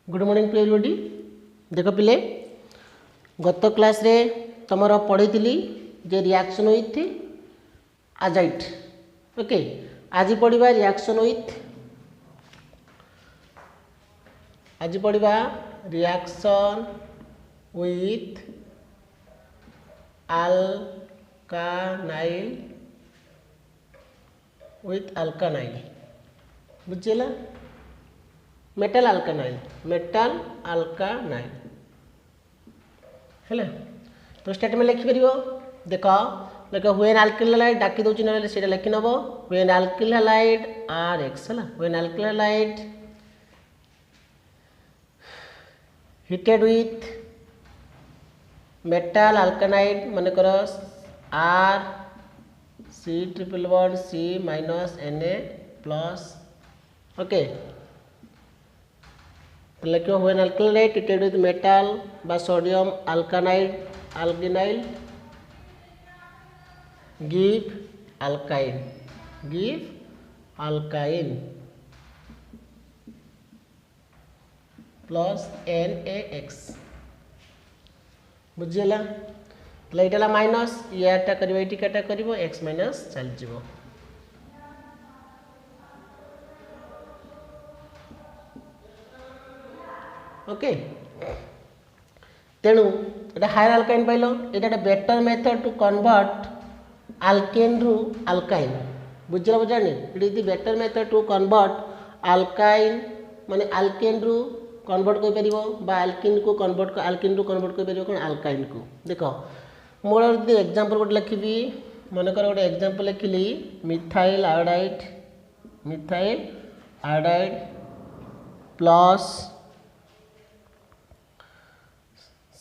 Good morning to everybody. देख पिले गत क्लास रे तुमर पढ़ी जे रिएक्शन विथ आजाइट। ओके, आज पढ़ा रिएक्शन विथ अल्कानाइल बुझेगा। मेटल अल्कानाइल है। तो स्टेटमेंट लिखिपर देख देख व्हेन अल्किल हैलाइड डाकी दूसरी ना से लिखि नब when alkyl halide R X है। When alkyl halide heated with metal alkynide मन कर R C triple bond C minus Na plus. Okay, लिखो when alkyl halide heated with metal बा sodium alkynide give alkyne plus NaX बुझीगला। तो ये minus याटा कर x minus चलज। Okay, तेणु ये हायर अल्काइन पाइल ये better method to convert alkane रु अल्काइन बुझल बुझानी। It is better method to convert alkyne माने अल्केन रु कन्वर्ट कर अल्किन को कन्वर्ट कर कौन अल्काइन को। देख मोर एग्जांपल गोटे लिखी मनकर गोटे एग्जांपल लिखिली methyl iodide plus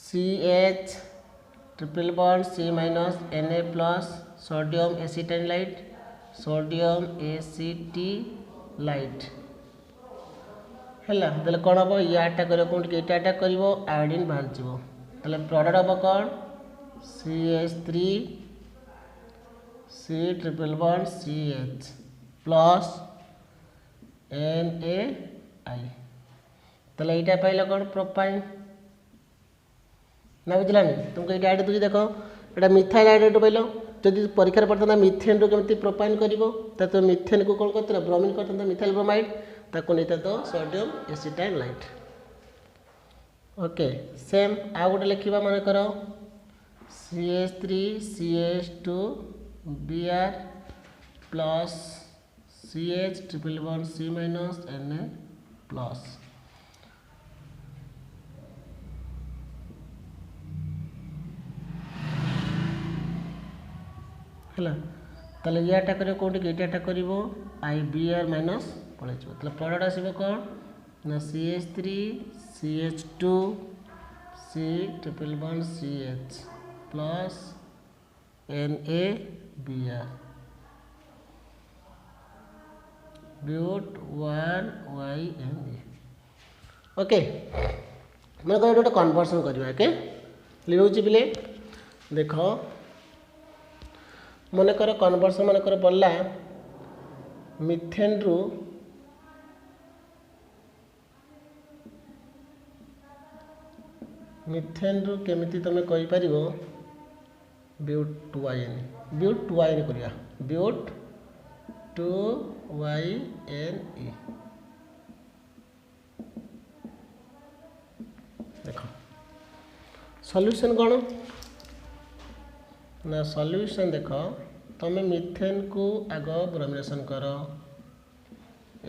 CH triple bond C minus Na plus sodium acetylide है। तेल कौन हम याटा कर कौटा कर आयोडीन बाहर जाए प्रोडक्ट हम कौन CH3 C triple bond CH plus NaI तेल यहाँ पाइल कौन प्रोपाइन ना बुझलानी। तुमको ये आइड दूसरी देख ये मिथाइल आयोडाइड पाइल जदि परीक्षा पड़ता मिथेन रू केमती प्रोपाइन कर तो मिथेन को कौन करता ब्रोमीन करता मिथाइल ब्रोमाइड ताको नहीं तो सोडियम एसिटाइलाइट। ओके, सेम आ गोटे लिखा मन कर CH3 CH2 Br plus CH triple bond C minus Na plus. है याटा कर कौटी एटा कर IBr माइनस पलैया प्रोडक्ट आसो कौन ना CH3 CH2 C triple bond CH plus NaBr but 1YNA। Okay, मैं गोटे कन्वर्सन करवा। ओके, लिखुची पिले देख मनकर कन्वर्सन मनकर पड़ला मिथेन रु केमिति तुम कहीपर ब्यूट 2YN करिया ब्यूट 2YNE। देख सॉल्यूशन कौन ना सॉल्यूशन देख तुम मिथेन को आग ब्रोमिनेशन कर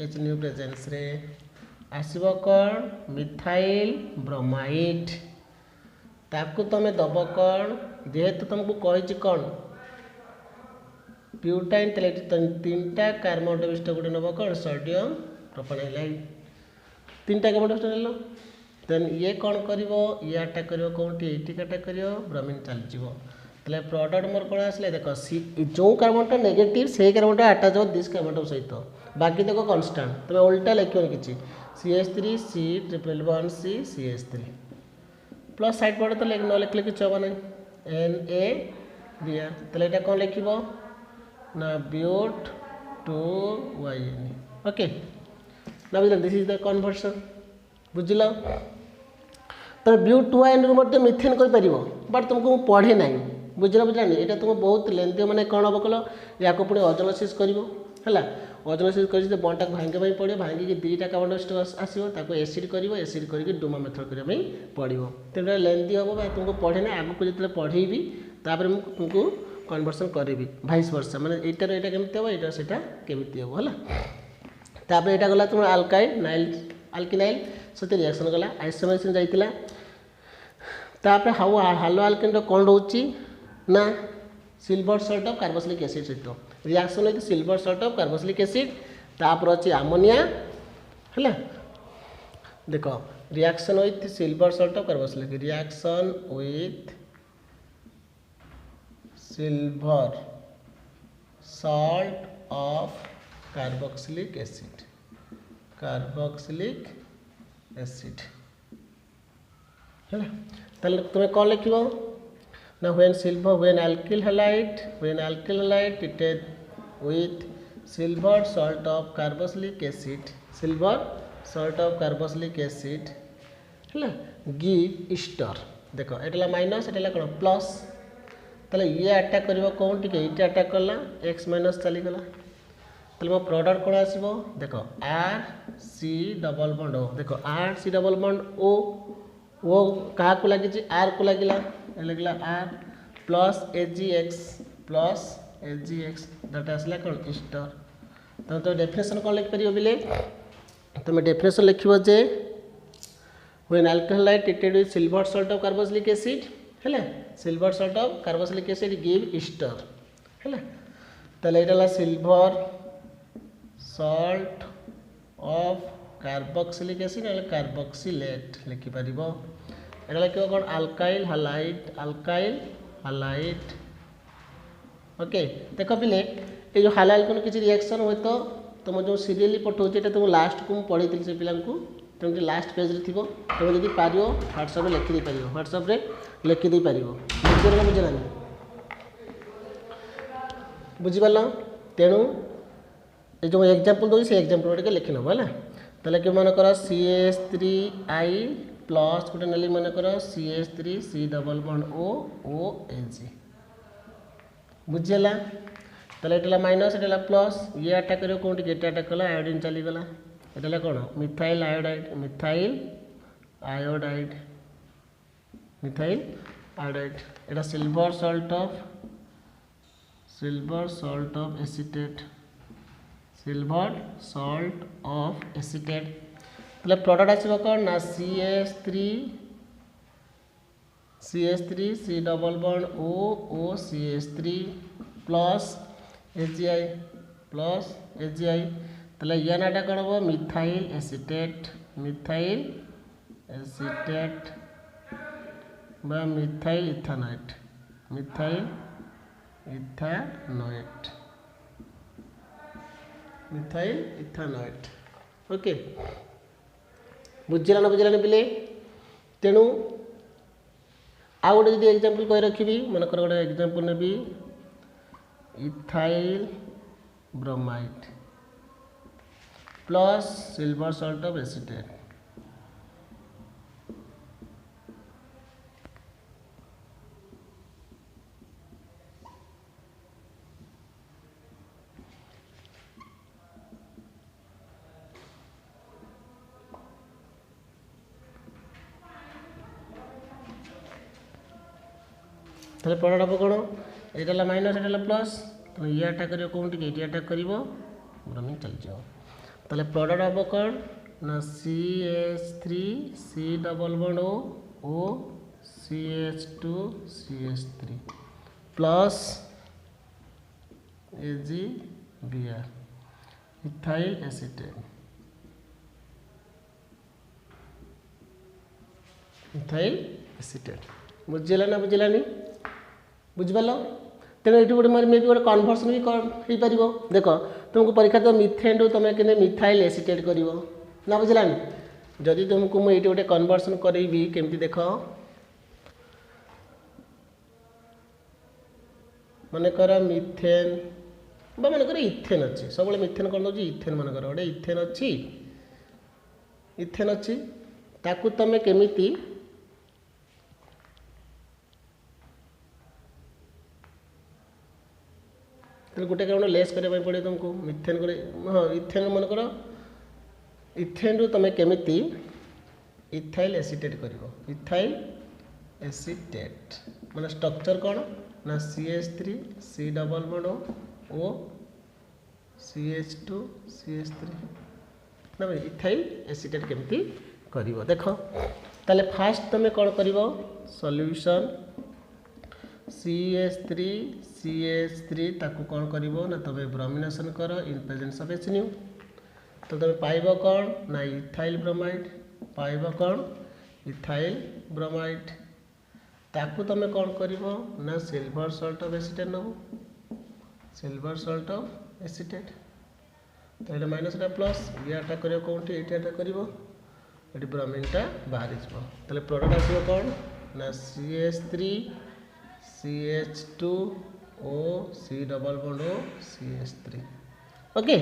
H न्यू प्रेजेंस रे आसब कौन मिथाइल ब्रोमाइड ताकू तुम दब कौन जेहेतु तुमको कही कौन ब्यूटाइन तीनटा कार्बन डाइऑक्साइड गोटे नब कौन सोडियम प्रोपेनॉइलाइड तीनटा कार्बन डाइऑक्साइड देन ये कौन कर याटा कर कौटी एटिकाटा कर ब्रोमीन चलଯିव। तेल प्रोडक्ट मोर कौन आसले देख जो कार्बनटा नेगेटिव से कार्बनटा अटैच हो दिस कार्बन सहित बाकी देख कन्स्टाट तुम उल्टा लिखो कि CH3 C triple bond C CH3 plus side पड़े तो न लिखले कि हम ना NaBr तेल यहाँ कौन लिख ना but 2YN। Okay, now this is the conversion बुझिल तुम ब्यूटाइन रु मिथेन कर बट तुमको पढ़े ना बुझल बुझानी यहाँ तुम बहुत लेंदी मैंने कौन हम कल या पुणी ओजोनोसिस कर ओजोनोसिस कर बंटा भांगे पड़ो भांगिक दुईटा कार्बन डाइऑक्साइड आसो एसिड कर एसिड करके डोमा मेथड करने पड़ो तेनाली लेंदी हम भाई तुमको पढ़े ना आगे जो पढ़ेबी तुमको कन्वर्सन करी भाइस वर्षा मैंने यहाँ यहाँ केमी हम यहाँ से केमी हम है यहाँ गला तुम आल्काइल नाइल आल्किनाइल से रिएक्शन गला आइसोमेरिक जाइला तापर हालो आल्केन कौन रोचे ना silver salt of carboxylic acid सहित reaction with silver salt of carboxylic acid तापर अच्छे आमोनिया है देख reaction with silver salt of carboxylic reaction with silver salt of carboxylic acid है तुम्हें कौन लिख ना when silver when alkyl halide treated with silver salt of carboxylic acid है गिव स्टर देख ये माइनस ये कौन प्लस ताले ये अटैक कर कौन टी ये अटैक कला एक्स माइनस चलीगला ताले मो प्रोडक्ट कौन आसो देख R C double bond O देख R C double bond O क्या लगी आर को लगला R plus H G X that आसला कौन स्टर तो डेफिनेशन कौन लिखिपर बोले तुम डेफिनेशन लिख जे when alkyl halide treated with silver salt of carboxylic acid है silver salt of carboxylic acid give ester है ताले यहाँ silver salt of carboxylic acid ना कार्बोक्सिलेट लिखिपर यहाँ लिख कौन आल्काइल हालाइड ओके देख पिले ये जो हालाइल कौन किसी रिएक्शन हुए तो तुम जो सीरियली पठाऊँ तुम लास्ट को पढ़ी से पिला तुम लास्ट पेज रे थी तुम जब पार ह्वाट्सअप लिखिदे पार ह्वाट्सअप लिखिदे पार बुझे बुझेगा बुझिपार तेणु ये जो एग्जांपल दूसरी से एग्जांपल टे लिखि नब है ताले कि मन कर CH3I प्लस गोटे नाली मन कर CH3C डबल बॉन्ड OH बुझीगला ताले ये माइनस ये प्लस ये अटैक कर कौन ये अटैक कला आयोडीन चलीगला ये कौन मिथाइल आयोडाइड यहाँ सिल्वर सल्ट ऑफ एसीटेट ताले प्रोडक्ट आसो कौन ना CH3 double bond OCH3 plus HCl ताले या नाटा कौन हम मिथाइल एसीटेट बा मिथाइल इथानोएट ओके बुझिला ना पिले तेणु आ गोटे जी एग्जांपल कही रखी मनकर गोटे example navy ethyl bromide plus silver salt of acetate ताले प्रोडक्ट हम कौन यहाँ माइनस ये प्लस तो ये अटैक कर कौन ये अटैक कर ब्रोमिन चल जाओ ताले प्रोडक्ट हम कौन ना CH3C double bond O CH2CH3 plus AgBr ethyl acetate बुझेगा ना बुझेलानी बुझिपार तेणु ये गोटे मे भी गोटे कन्वर्सन भी हो पार देख तुमको परीक्षा तो मिथेन रु तुम के मिथाइल एसीटेट कर ना बुझेलानी जदि तुमको मुझे गोटे कन्वर्सन करी केमती देख मनकर मिथेन मनकर इथेन अच्छी सब मिथेन कौन दूसरी इथेन मनकर गोटे इथेन अच्छी ताकू तमे केमिति गोटे कारण लेस करने पड़े तुमको मिथेन हाँ इथेन मन कर इथेन रु तुम केमिति इथाइल एसीटेट कर इथाइल एसीटेट माने स्ट्रक्चर कौन ना CH3 C double bond O CH2 CH3 ना इथाइल एसीटेट केमिति करिवो देखो ताले फास्ट तुम कौन करिवो सॉल्यूशन CH3 CH3 ताकू कौन करिवो ना तुम ब्रोमिनेशन कर इन प्रेजेंस ऑफ HNU तो तुम पाइबो कौन ना इथाइल ब्रोमाइड पाइबो कौन इथाइल ब्रोमाइड ताकू तुम कौन करिवो ना silver salt of acetate Nebo silver salt of acetate तो ये माइनस प्लस ये अटैक करिवो कोठी एटी अटैक करिवो एटी ब्रोमीनटा बाहर जिवो तले प्रोडक्ट आसीबो कौन ना CH3 CH2 O C double bond O CH3 okay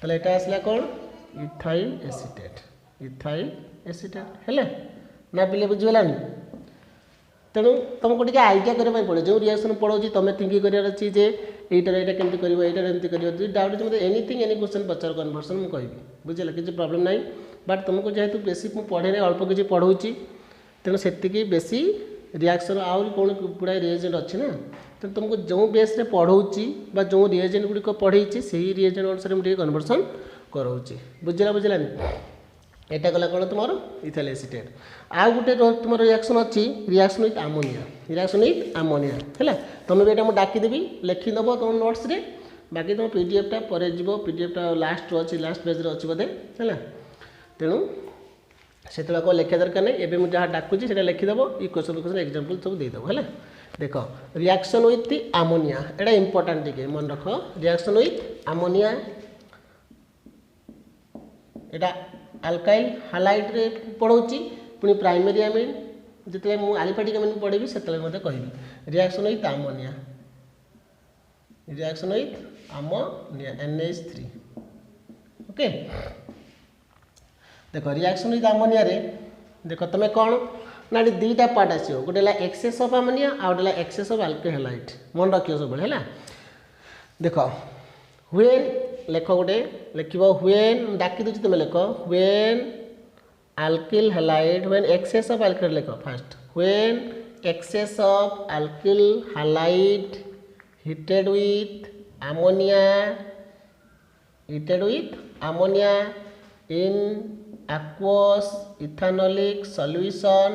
तले एटा आसला कौन इथाइल एसीटेट हेले ना पिले बुझिगलानी तेणु तुमको टे आइडिया करने पड़े जो रिएक्शन पढ़ाऊँ तुम थिंकिंग करार अच्छी जे यहीटार यहाँ केमती कर एमती कर डाउट मतलब एनीथिंग एनी क्वेश्चन पचार कन्वर्सन मुझे कहबी बुझे किसी प्रॉब्लम ना बट तुमको जेहेतु बेसी पढ़े अल्प किसी पढ़ाऊँगी तेणु से बेसी रिएक्शन आहरी कौन गुड़ाए रिएजेंट अच्छी ना तेणु तुमको जो बेस पढ़ाऊँगी जो रिएजेंट गुड़िक पढ़े से रिएजेंट अनुसार मुझे कन्वर्सन कराऊँगी बुझलानी एटा गला कौन तुम इथाइल एसीटेट आउ गोटे तुम रिएक्शन अच्छी रिएक्शन विथ आमोनिया है तुम भी यहाँ डाकिदेवी लिखिदेव तुम नोट्स रे बाकी तुम PDF टा पर PDF टा लास्ट अच्छी लास्ट पेज अच्छी बोधे है तेणु से कौन लिखा दरकार नहीं एवं मुझे जहाँ डाकुची से लिखिदेव ये क्वेश्चन एग्जाम्पल सब देदेव है देख reaction with ammonia Etah important टिके मन रख reaction with ammonia Etah alkyl halide रे पढ़ाऊँगी पुणी प्राइमरी अमीन जिते मुझे आलिफेटिक अमीन पढ़ी से मत कहि reaction with ammonia NH3 okay देख रिएक्शन विथ आमोनिया रे देख तुम कौन ना दुईटा पार्ट आसो गोटे एक्सेस ऑफ आमोनिया आ गोटे एक्सेस ऑफ अल्काइल हालाइड मन रखियो सब है देख व्हेन लेख गोटे लिख व्हेन डाकी दूसरी तुम लिख when alkyl halide when excess of alkyl लिख first when excess of alkyl halide heated with ammonia in aqueous ethanolic solution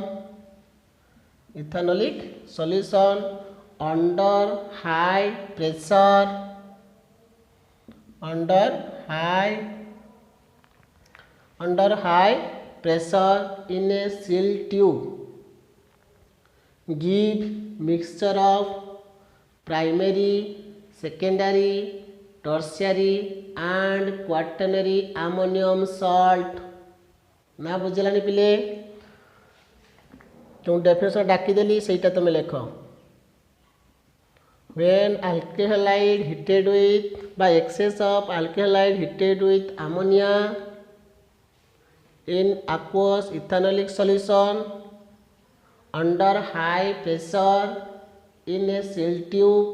under high pressure in a seal tube give mixture of primary secondary tertiary and quaternary ammonium salt ना बुझलानी पिले जो definition डाकीदेली से तुम लिख when alkyl halide heated with by excess of alkyl halide heated with ammonia in aqueous ethanolic solution under high pressure in a seal tube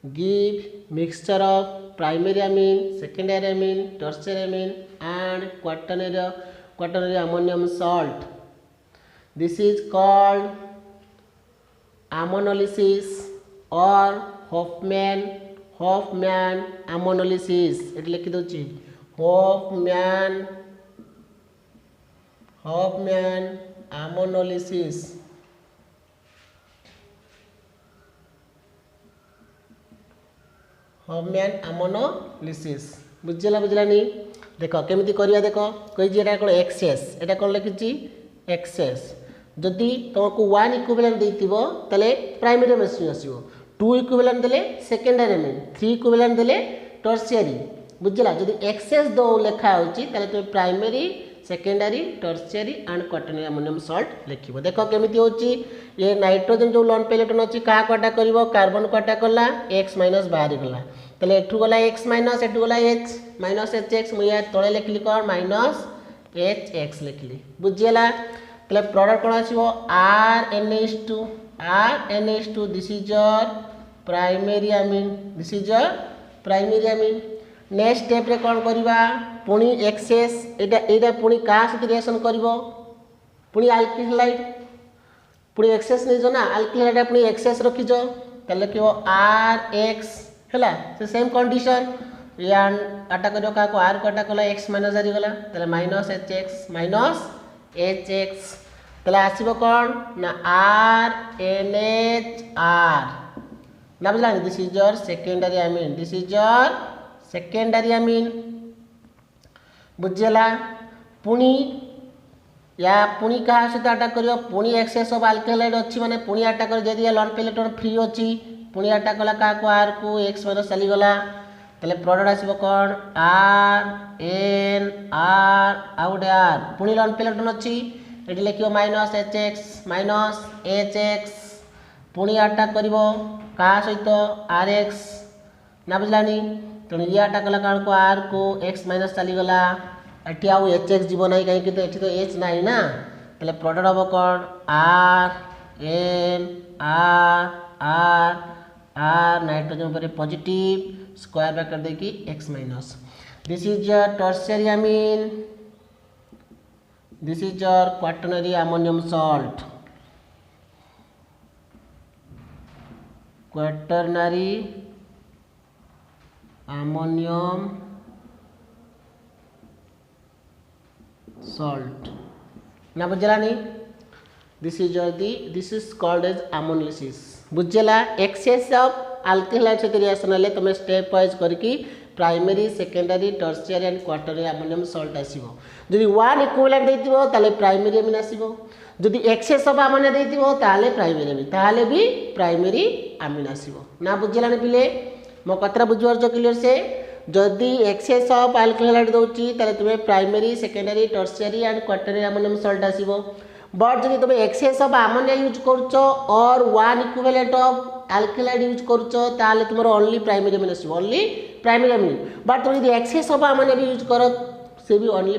give mixture of primary amine secondary amine tertiary amine and quaternary ammonium salt this is called ammonolysis or Hofmann ammonolysis ये लिखि दूची Hofmann ammonolysis बुझलानी देख केमिति करिया देख कही एटा कौन access एटा कौन लिखी एक्सेस जदि तुमको 1 इक्विवेलेंट देइतिबो तले प्राइमरी मेसिन आसीबो 2 इक्विवेलेंट देले सेकेंडरी में 3 इक्विवेलेंट देले टर्शियरी बुझला जदि एक्सेस दो लिखा होची तले तुम primary secondary tertiary and quaternary ammonium salt लिखिबो देख केमिति होची ये नाइट्रोजन जो लोन पे इलेक्ट्रॉन अछि का अटैक करिवो कार्बन को अटैक करला x माइनस बाहर गला तले एठु गला x माइनस एठु गला h माइनस hx मुया तळे लिखली कोन माइनस HX लिखली बुझीगला तले प्रोडक्ट कौन आसीबो RNH2 this is your primary amine next step रे कौन करबा पुनी एक्सेस एटा पुनी का सहित रिएक्शन करबो पुनी अल्किल हाइड पुनी एक्सेस नहीं जो ना अल्किल हाइड पुनी एक्सेस रखी जो तले लिखिबो RX हैला से सेम कंडीशन या आटा करियो का को R को आटा कला x माइनस आ गला तले -HX तले आसीबो कोन ना RNHR ना बुझला this is your secondary amine बुझला पुनी या पुनी का सहित अटैक करियो पुनी एक्सेस ऑफ अल्कलाइड अछि माने पुनी अटैक कर जदी लोन इलेक्ट्रॉन फ्री अछि पुनी अटैक कला का को R को x माइनस चली गला तले प्रोडक्ट आसीबो कोन RNR आउट R पुनी लोन इलेक्ट्रॉन अछि एटी लिखियो -HX पुनी अटैक करिवो का सहित RX ना बुझलानी तो ये अटैक कला का को R को x माइनस चली गला एटी आउ HX जीव नहीं कहीं तो एटी तो H नहीं ना तले प्रोडक्ट हम कौन R नाइट्रोजन पर पॉजिटिव स्क्वायर ब्रैकेट देखी x minus this is your tertiary amine this is your quaternary ammonium salt quaternary ammonium salt ना बुझलानी this is called as ammonolysis बुझला एक्सेस ऑफ अल्किल हाइड सहित reaction ले तुम step wise करके primary secondary tertiary and quaternary ammonium salt आसीबो जदि 1 equivalent देथिबो ताले प्राइमरी अमीन आसीबो जदि एक्सेस ऑफ अमोनिया देथिबो ताले प्राइमरी अमीन ताले भी प्राइमरी अमीन आसीबो ना बुझलानी पिले मो कतरा बुझवार जो क्लियर से जदि एक्सेस ऑफ अल्किल हाइड दोची ताले तुमे primary secondary tertiary and quaternary ammonium salt आसीबो बट जदि तुम एक्सेस ऑफ अमोनिया यूज करूछ और 1 equivalent of alkyl halide use करूछ ताले तुमरो ओनली प्राइमरी अमीन आसीबो ओनली प्राइमरी अमीन बट तुम यदि एक्सेस ऑफ अमोनिया भी यूज करो से भी ओनली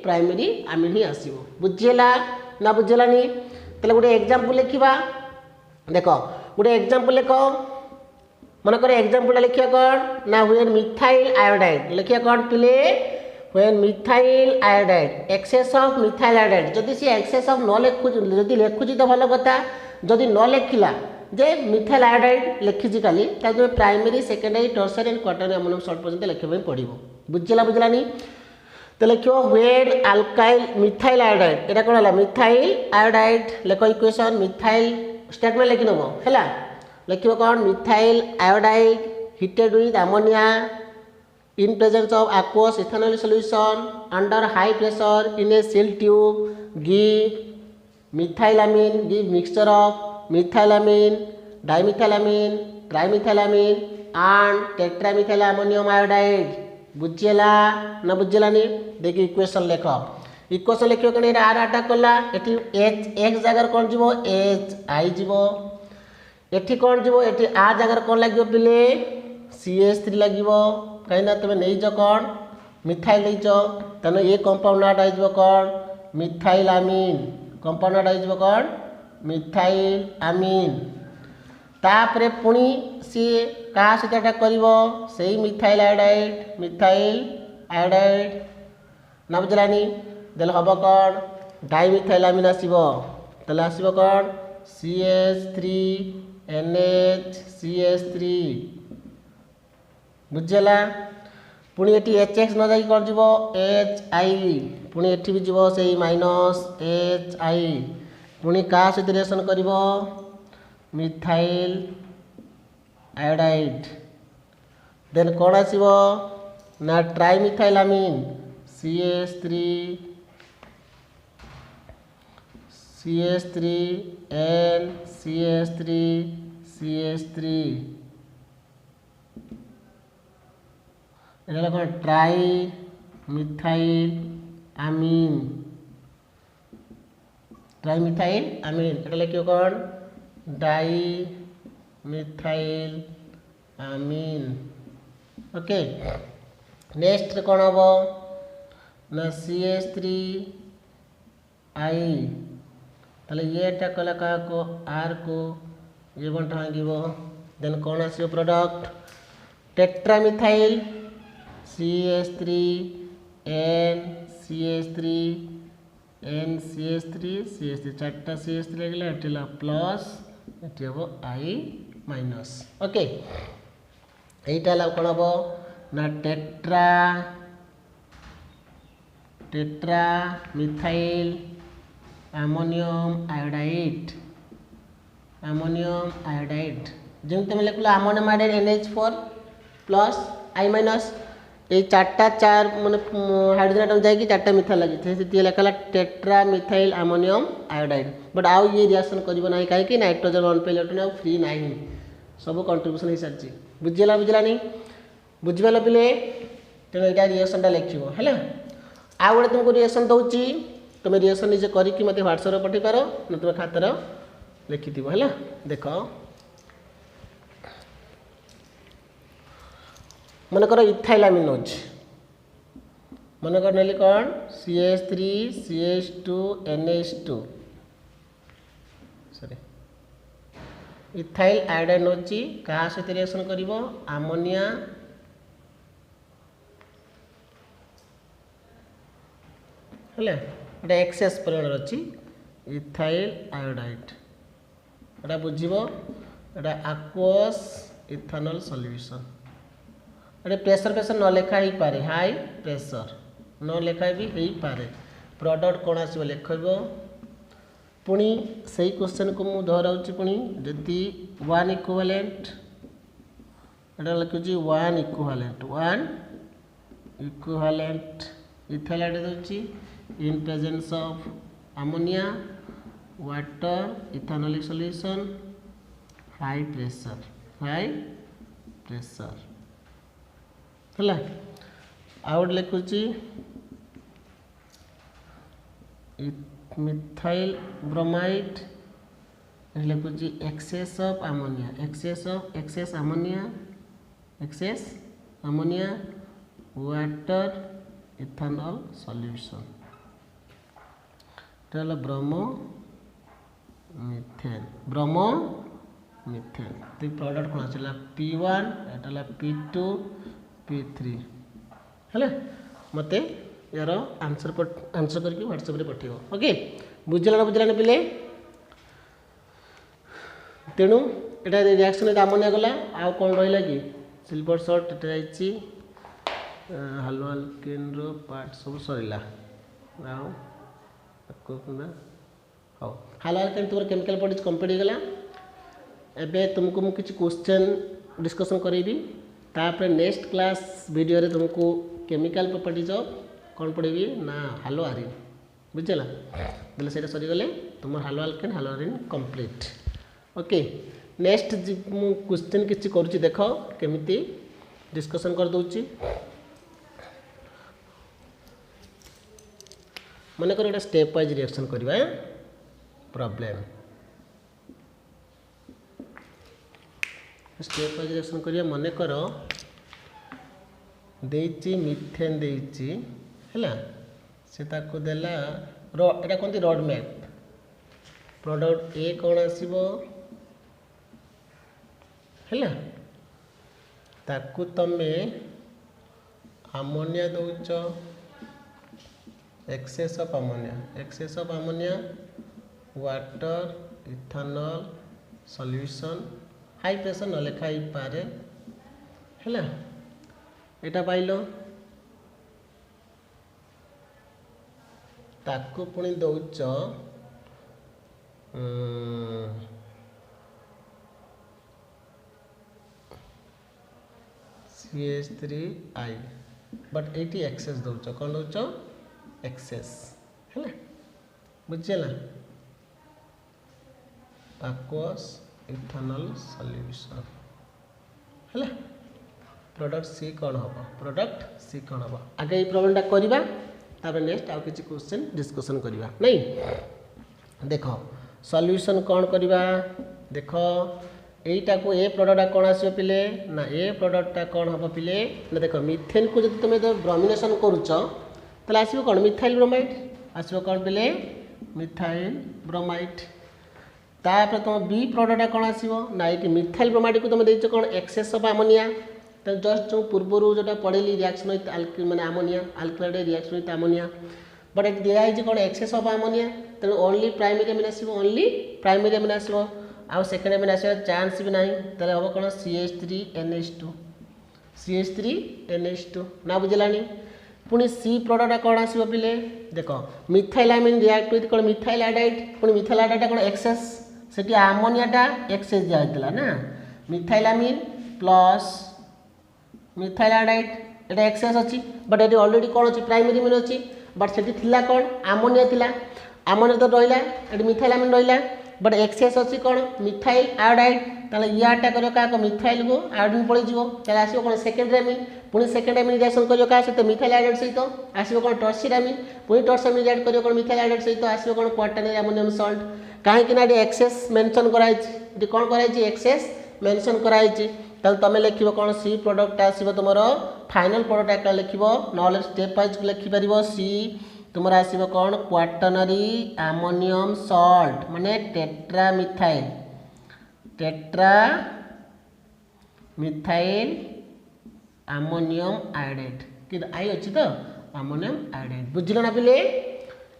प्राइमरी अमीन ही आसीबो बुझेला ना बुझेलानी तले गोटे एग्जांपल लिखिबा देखो गोटे एग्जांपल लिखो मन कर एग्जांपल लिखिया कौन ना व्हेन मिथाइल आयोडाइड लिखिया कौन पिले when methyl iodide excess of methyl iodide जदि से एक्सेस ऑफ न लिखु जदि लिखुची तो भलो कथा जदि न लिखिला जे मिथाइल आयोडाइड लिखिची खाली ता जो primary secondary tertiary and quaternary ammonium salt पर्यंत लिखबे पड़िबो बुझलानी तो लिखो व्हेन अल्काइल मिथाइल आयोडाइड एटा कोन हला मिथाइल आयोडाइड लिखो इक्वेशन मिथाइल स्टेटमेंट लिखि नबो हैला लिखिबो कोन methyl iodide heated with ammonia in presence of aqueous ethanol solution under high pressure in a seal tube give methylamine give mixture of methylamine dimethylamine trimethylamine and tetramethylammonium iodide बुझेला ना बुझेलानी देखि equation लिखो equation लिखियो कने are attack कला एठी h x जगह कोन जीवो h i जीवो एठी कोन जीवो एठी r जगह कोन लागियो पिले CH3 लागियो कहीं तुम नहीं कौन मिथाइल नहीं तेना ये कंपाउंड नाट हो कौन मिथाइल अमीन कंपाउंड नाट हो कौन मिथाइल अमीन तापरे पुणी सी क्या सहित अटैक कर मिथाइल आयोडाइड ना बुझलानी देले हम कौन डाइमिथाइल अमीन आसो तेल आसो कौन CH3NH बुझेला पुणी एटी HX न जाई कौन जीवो HI पुणी एटी भी जीवो से -HI पुणी का सहित रिएक्शन करिवो मिथाइल आयोडाइड देन कौन आसीबो ना ट्राइमिथाइल अमीन CH3N CH3 এটা কোন ट्राइमिथाइल अमीन এটা লিখিও কোন डाइमिथाइल अमीन ओके नेक्स्ट कोन हबो ना CH3I ताले येटा कला का को R को ये बंट भांगिबो देन कौन आसियो product टेट्रामिथाइल CH3N CH3 N CH3 CH3 चार्टा CH3 लगला एटिला प्लस एटी हबो I माइनस ओके एटा ला कोन हबो ना टेट्रा मिथाइल अमोनियम आयोडाइड जेम तुम लिखला ammonium iodide NH4 plus I minus ये चार्टा चार माने हाइड्रोजन एटम जाए कि चार्टा मिथाइल लगी थे से लिखला tetra methyl ammonium iodide but आउ ये रिएक्शन करिवो नाही काहे कि नाइट्रोजन 1 पे इलेक्ट्रॉन आउ फ्री नाही सब कंट्रीब्यूशन ही साची बुझिला नहीं बुझिबाला पिले तेनो एटा रिएक्शन टा लिखिबो हैला आ गोटे तुमको रिएक्शन दउची तुम रिएक्शन निजे करी कि मते WhatsApp रे पठि पारो न तुम खातर लिखि दिबो हैला देखो मन कर इथाइलामिनोज मन कर नेली कोन CH3 CH2 NH2 sorry ethyl iodide होची कहा सहित रिएक्शन करिवो अमोनिया हेले एटा एक्सेस परिमाण अछि इथाइल आयोडाइड एटा बुझिबो एटा aqueous इथेनॉल सॉल्यूशन एटा प्रेशर न लेखा ही पारे हाई प्रेशर न लेखा भी ही पारे प्रोडक्ट कोन आसीबो लेखबो पुणी सही क्वेश्चन को मु दोहराउची पुणी जति 1 इक्विवेलेंट एटा लिखुची 1 इक्विवेलेंट इथाइल आयोडाइड दोची in presence of ammonia water ethanolic solution high pressure हला आउट लिखुची मिथाइल ब्रोमाइड लिखुची excess ammonia water ethanol solution चलो ब्रोमो मिथेन तो प्रोडक्ट कौन आसला P1 एटाला P2 P3 हेले मते यार आंसर करके WhatsApp रे पठियो ओके बुझला ना पिले तेणु एटा रिएक्शन एटा अमोनिया गला आ कोन रहिला कि सिल्वर सॉल्ट एटा जाईची हालो अल्केन रो पार्ट सब सरिला आ हाँ हाल तुम केमिकल प्रॉपर्टीज कंप्लीट हो गला एबे तुमको मु किछि क्वेश्चन डिस्कशन करेबी तापर नेक्स्ट क्लास वीडियो रे तुमको केमिकल प्रॉपर्टीज कौन पढ़ेबी ना हालो आरिन बुझला बोले सेटा सरी गले तुम हालो अल्केन हालो आरिन कंप्लीट ओके नेक्स्ट मु क्वेश्चन किछि करूची देखो केमिति डिस्कशन कर दोची मन कर एटा स्टेप वाइज रिएक्शन करबा प्रॉब्लम स्टेप वाइज रिएक्शन करिया मन कर देची मिथेन देची हैला से ताको देला एटा कोनती रोड मैप प्रोडक्ट ए कोन आसीबो हैला ताको तमे ammonia दउच excess of ammonia water ethanol solution high pressure न लेखा ही पारे हैला एटा पाइलो ताको पुणी दउच CH3I बट एटी एक्सेस दउच कोन दउच एक्सेस है बुझेला aqueous ethanol solution है प्रोडक्ट सी कौन हम आगे ये प्रॉब्लम करवा तापर नेक्स्ट आउ किसी क्वेश्चन डिस्कशन करवा नहीं देख सॉल्यूशन कौन करवा देख एटा को ए प्रोडक्ट कौन आसो पिले ना ए प्रोडक्टा कौन हम पिले ना देख मिथेन को जब तुम ब्रोमिनेशन करुच ताले आसीबो कोन मिथाइल ब्रोमाइड आसीबो कोन पिले मिथाइल ब्रोमाइड तापर तुम बी प्रोडक्ट कौन आसीबो ना ये मिथाइल ब्रोमाइड को तुम देछ कौन एक्सेस ऑफ अमोनिया तो जस्ट जो पूर्व जोटा पढ़ेली रिएक्शन विथ माने ammonia alkyl halide reaction with ammonia but ये दिया है कौन एक्सेस ऑफ अमोनिया तेणु ओनली प्राइमरी अमीन आसीबो ओनली प्राइमरी अमीन आसीबो आ सेकेंड अमीन आसीबा चांस भी नाही ताले हम कौन CH3NH2 CH3NH2 ना बुझलानी पुणी सी प्रोडक्ट कौन आसीबो पिले देखो मिथाइल अमीन रिएक्ट विथ कौन मिथाइल आयोडाइड पुणी मिथाइल आयोडाइड कौन एक्सेस सेठी अमोनियाटा एक्सेस दिया होतला ना मिथाइल अमीन प्लस मिथाइल आयोडाइड एटा एक्सेस अछि बट एटी ऑलरेडी कौन अछि प्राइमरी अमीन अछि बट सेठी थिला कौन अमोनिया थिला अमोनिया तो रहिला एटी मिथाइल अमीन रहिला बट एक्सेस अछि कौन मिथाइल आयोडाइड ताले याटा करियो का मिथाइल को आयोडीन पळि जिवो ताले आसीबो कौन सेकेंडरी अमीन पुणी सेकेंड अमीन रिएक्शन करियो का सहित मिथाइल आयोडाइड सहित आसीबो कौन टर्शियरी अमीन पुणी टर्शियरी अमीन रिएक्ट करियो कौन मिथाइल आयोडाइड सहित आसीबो कौन क्वाटरनरी अमोनियम सॉल्ट काहे कि ना एक्सेस मेंशन कराइछि एटी कोन कराइछि एक्सेस मेंशन कराइछि ताले तमे लिखिबो कौन सी प्रोडक्ट आसीबो तुमरो फाइनल प्रोडक्ट एकला लिखिबो नॉलेज स्टेप वाइज लिखि परिबो सी तुमरो आसीबो कौन क्वाटरनरी अमोनियम सॉल्ट माने टेट्रा मिथाइल अमोनियम आयोडाइड कि आई अछि तो अमोनियम आयोडाइड बुझिलो ना पिले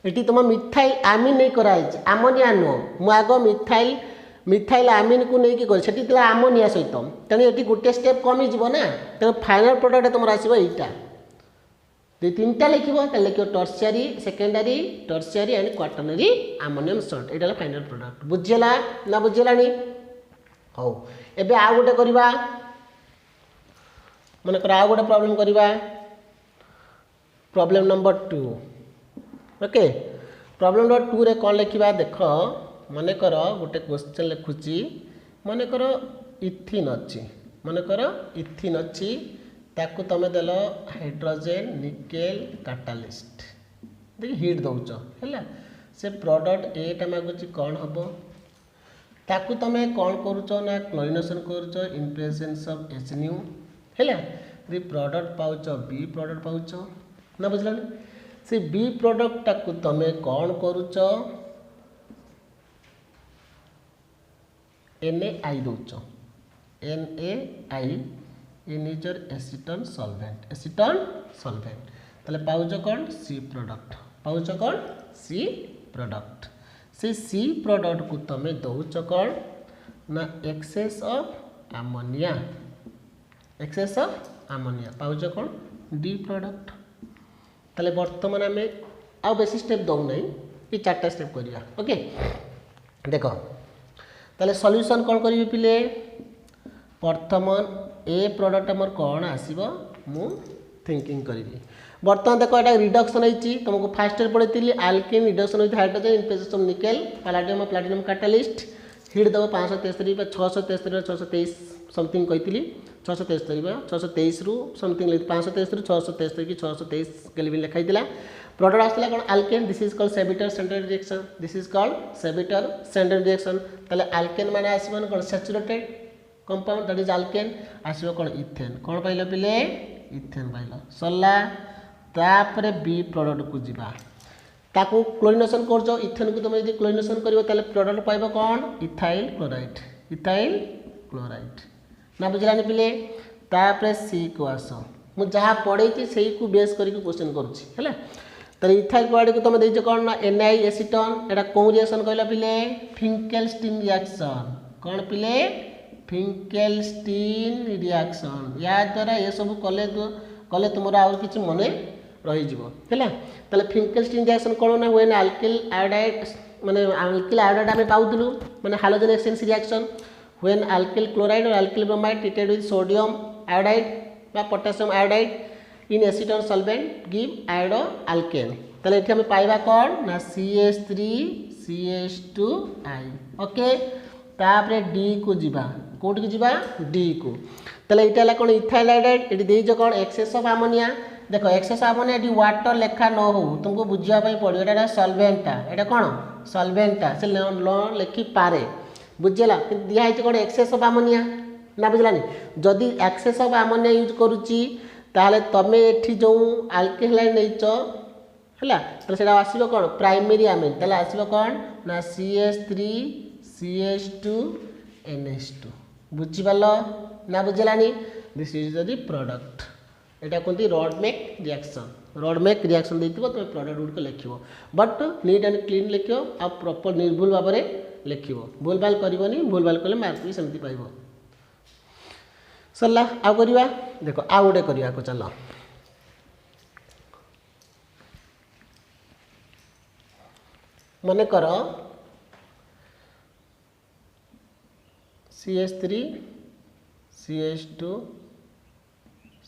एटी तुम मिथाइल अमीन नहीं कराई अमोनिया नो मु आगो मिथाइल अमीन को नहीं कर सेठी तिला अमोनिया सहित तेणु ये गोटे स्टेप कमी जीव ना तेणु फाइनल प्रोडक्ट तुम आसो यहाँ दुई तीन टा लिख लिख tertiary secondary tertiary and quaternary ammonium salt यहाँ फाइनल प्रोडक्ट बुझेगा ना बुझेलानी हौ एबे आ गोटे करबा मन कर आ गोटे प्रॉब्लम करबा problem number 2 okay problem number 2 रे कौन लिखा देख मन कर गोटे क्वेश्चन लिखुची मन कर इथिन अच्छी मन कर इथिन अच्छी ताकू तुम देल हाइड्रोजेन निकेल कैटालिस्ट देख हिट दौच है से प्रोडक्ट एटा मागुच कौन हम ताकू तुम कौन करुच ना क्लोरिनेशन करुच इन प्रेजेंस ऑफ HNU है प्रोडक्ट पाउच बी प्रोडक्ट पाउच ना बुझल से बी प्रोडक्ट टाकू तुम कौन करुच NaI दौच NaI in is your acetone solvent ताले पाउच कौन सी प्रोडक्ट पाउच कौन सी प्रोडक्ट से सी प्रोडक्ट को तुम दौच कौन ना एक्सेस ऑफ अमोनिया पाउच कौन डी प्रोडक्ट ताले वर्तमान आम आउ बेसी स्टेप दौना ये 4टा स्टेप करिया ओके देखो ताले सॉल्यूशन कौन करी पिले वर्तमान ए प्रोडक्ट आमर कौन आसीबो मु थिंकिंग करी वर्तमान देखो एटा रिडक्शन होईची तुमको फास्ट रे पढ़ेतिली alkane reduction with hydrogen in presence of nickel palladium और प्लैटिनम कैटालिस्ट हिट दबो 573 673 623 समथिंग कहितिली 623 रु समथिंग 573 673 कि 623 केल्विन लिखाइतिला प्रोडक्ट आसला कौन alkane this is called Sabatier Senderens reaction ताले अल्केन माने आसीबन कौन saturated compound that is alkane आसीबो कौन इथेन कौन पाइलो पिले इथेन पाइलो सल्ला तापरे बी प्रोडक्ट को जीवा ताकू क्लोरिनेशन करजो इथेन को तुम यदि क्लोरिनेशन करिवो ताले प्रोडक्ट पाइबो कौन इथाइल क्लोराइड ना बुझलानी पिले तापरे सी को आसो मु जहाँ पढ़े से बेस करके क्वेश्चन करुँची है तो इथाइल क्लोराइड को तुम देच कौन ना NaI एसीटन एटा कौन रिएक्शन कहला पिले फिंकेलस्टीन रिएक्शन कौन पिले फिंकेलस्टीन रिएक्शन या द्वारा ये सब कले तुम आउ कि मन रही है ताले फिंकेलस्टीन रिएक्शन कौन ना व्हेन अल्किल आयोडाइड माने अल्किल आयोडाइड आम पाऊलु माने hydrogen exchange reaction when alkyl chloride और alkyl bromide treated with sodium iodide बा potassium iodide in acetone solvent give iodoalkane ताले एठी हम पाइबा कौन ना CH3CH2I ओके तापरे डी को जीवा कोट की जीवा डी को ताले एटा ला कौन इथाइल आयोडाइड एठी देइज कौन एक्सेस ऑफ अमोनिया देखो एक्सेस ऑफ अमोनिया एठी वाटर लेखा न हो तुमको बुझिया पई पड़ियो एटा सॉल्वेंटा एटा कौन सॉल्वेंटा से लेखि पारे बुझला कि दिया है कौन एक्सेस ऑफ अमोनिया ना बुझलानी जदि एक्सेस ऑफ अमोनिया यूज करूची ताले तमे एठी जो अल्किल हाइड नैच है तो आसो कौन प्राइमेरी आमिन ताले आसो कौन ना CH3 CH2 NH2 बुझीपाल ना बुझेलानी दिस इज द प्रोडक्ट एटा कहते रॉडमेक रिएक्शन रॉडमेक रिएक्शन देथिबो तुम प्रोडक्ट गुड को लिखिबो बट नीट एंड क्लीन लिखियो आ प्रॉपर निर्भुल भाव में लिखिबो भूल भाल करबोनी भूल भाल कले मार्क भी सेमती पाइबो सरला आ करबा देखो आ गोटे करबा को चलो मन कर CH3 CH2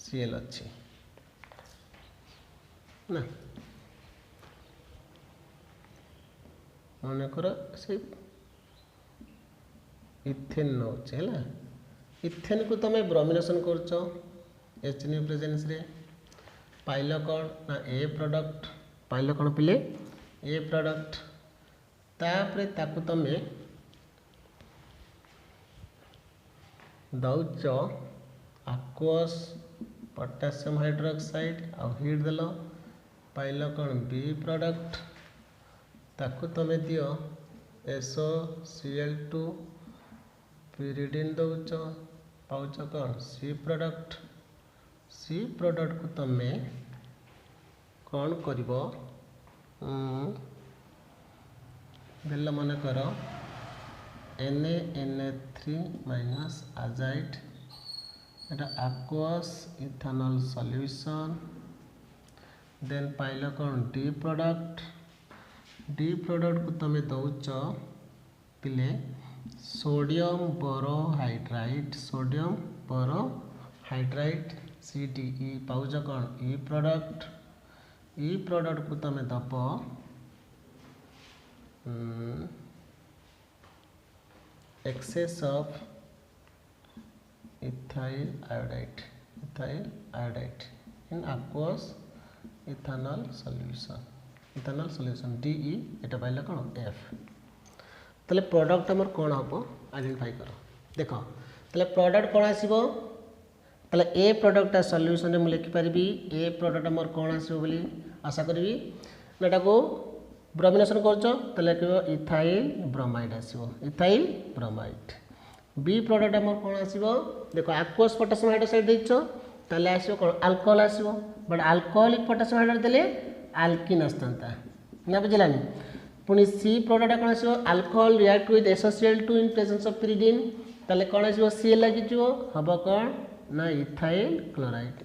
Cl अच्छी ना मन कर से इथेन नौ है इथेन को तुम ब्रोमिनेशन कर HNO प्रेजेंस रे पाइल कौन ना ए प्रोडक्ट पाइल कौन पिले ए प्रोडक्ट तापरे ताकू तुम दौच aqueous पोटेशियम हाइड्रोक्साइड आ हीट देल पाइल कौन बी प्रोडक्ट ताकू तुम दियो SOCl2 pyridine दौच पाउच कौन सी प्रोडक्ट को तुम कौन कर देल मन कर Na3 माइनस आजाइड एटा aqueous इथानल सॉल्यूशन देन पाइल कौन डी प्रोडक्ट को तुम दौच पिले सोडियम बोरोहाइड्राइड CDE पाउच कौन ई प्रोडक्ट को तुम दब excess of ethyl iodide in aqueous ethanol solution DE Etah pile कौन F तले प्रोडक्ट हमर कौन हम आइडेंटिफाई कर देख तले प्रोडक्ट कौन आसीबो तले ए प्रोडक्ट सॉल्यूशन में लिखि परबी ए प्रोडक्ट हमर कौन आसीबो बोली आशा करबी नाटा को ब्रोमिनेशन करछो तले कहबो इथाइल ब्रोमाइड आसीबो इथाइल ब्रोमाइड बी प्रोडक्ट हमर कौन आसीबो देखो aqueous पोटेशियम हाइड्रोक्साइड देछो तले आसीबो कौन अल्कोहल आसीबो बट अल्कोहलिक पोटेशियम हाइड्रोक्साइड देले अल्किन आस्तंता ना बुझलानी पुनी सी प्रोडक्ट कौन आसीबो alcohol react with SOCl2 in presence of pyridine तले कौन आसीबो Cl लागि जिवो हबो कौन ना इथाइल क्लोराइड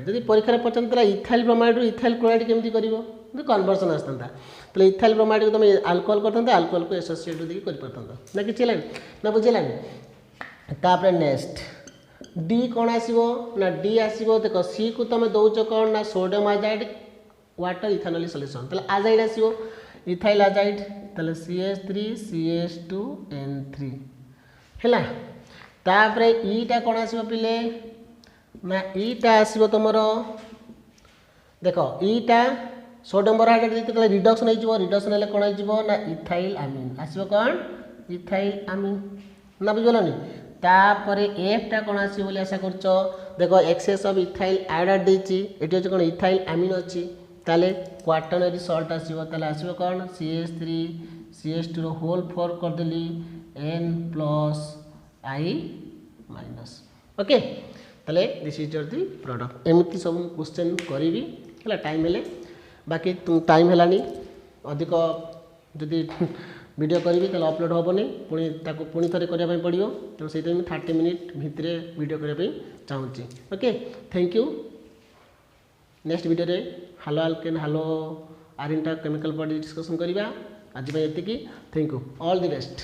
जदि परीक्षा रे पचंतला इथाइल ब्रोमाइड रो इथाइल क्लोराइड केमति करिवो कन्वर्सन आसता तो इथाइल ब्रोमाइड को तुम अल्कोहल करते अल्कोहल को SOCl2 देके कर परतंता ना कि चलानी ना बुझेलानी तापर नेक्स्ट डी कौन आसीबो ना डी आसीबो देखो सी को तुम दौच कौन ना सोडियम आजाइड वाटर इथानॉल सॉल्यूशन तले आजाइड आसीबो इथाइल आजाइड तले CH3 CH2 N3 हैला तापर ईटा कौन आसीबो पिले ना ईटा आसीबो तुमरो देखो ईटा सोडियम बोरोहाइड्रेट देते रिडक्शन हो रिडक्शन हेल्ले कौन हो ना इथाइल आमिन आसो कौन इथाइल आमिन ना बुझलनि तापर एफटा कौन आसो बोली आशा करछ देखो एक्सेस ऑफ इथाइल आयोडाइड देछि एटी होछ कौन इथाइल आमिन अछि ताले क्वाटरनरी सॉल्ट आसो ताले आसो कौन CH3 CH2 रो होल 4 कर देली N plus I minus okay ताले दिस इज द प्रोडक्ट एमिति सब क्वेश्चन करिवि हला टाइम हेले बाकी टाइम है अधिक जदि वीडियो करी तो अपलोड हेनी पुणी थे करने पड़ो तेणु से 30 मिनिट भितर वीडियो करने चाहूँगी okay thank you next video रे हालो आल्केन हालो आरिनटा केमिकल बॉडी डिस्कशन करवा आज ये thank you all the best.